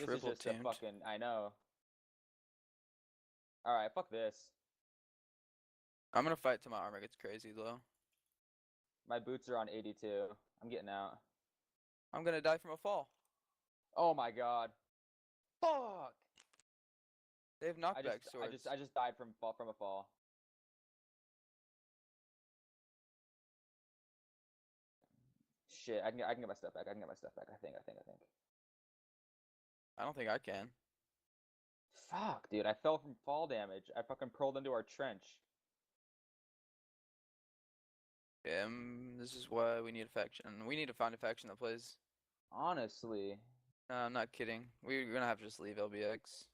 triple just a teamed. fucking. I know. All right, fuck this. I'm gonna fight till my armor gets crazy low. My boots are on 82. I'm getting out. I'm gonna die from a fall. Oh my god. Fuck. They have I just knockback I swords. just I just died from a fall. Shit, I can get my stuff back. I can get my stuff back. I think. I don't think I can. Fuck, dude, I fell from fall damage. I fucking pearled into our trench. Yeah, this is why we need a faction. We need to find a faction that plays. Honestly. No, I'm not kidding. We're gonna have to just leave LBX.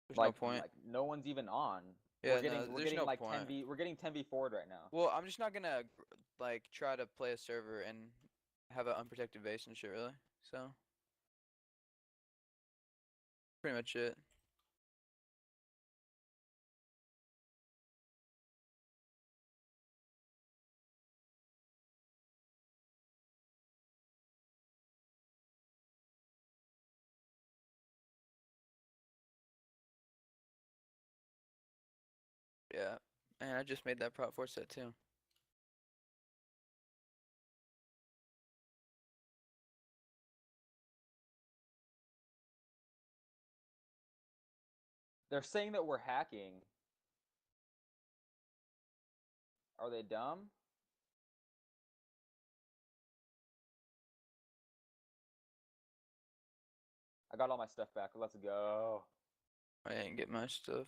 There's no point. Like no one's even on. Yeah, no, We're there's getting no like point. 10v we're getting 10v forward right now. Well, I'm just not gonna like try to play a server and have an unprotected base and shit, really. So, pretty much it. Yeah, and I just made that prop 4 set too. They're saying that we're hacking. Are they dumb? I got all my stuff back. Let's go. I didn't get my stuff.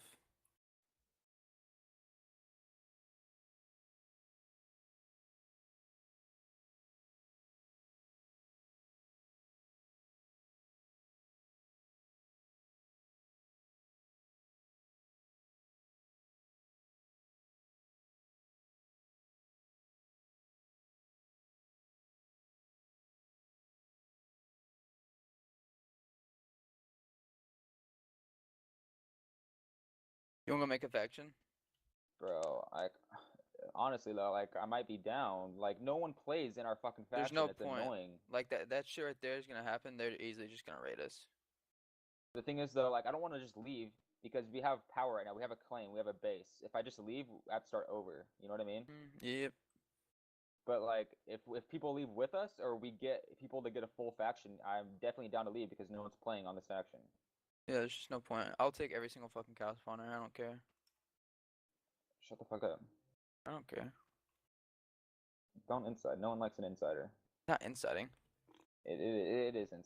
You wanna go make a faction? Bro, honestly though, like I might be down. Like no one plays in our fucking There's faction. no It's point. annoying. Like that shit right there is gonna happen. They're easily just gonna raid us. The thing is though, like I don't want to just leave because we have power right now. We have a claim. We have a base. If I just leave, I have to start over. You know what I mean? Yep. But like if people leave with us or we get people to get a full faction, I'm definitely down to leave because no one's playing on this faction. Yeah, there's just no point. I'll take every single fucking cow spawner. I don't care. Shut the fuck up. I don't care. Don't inside. No one likes an insider. Not inciting. It is inside.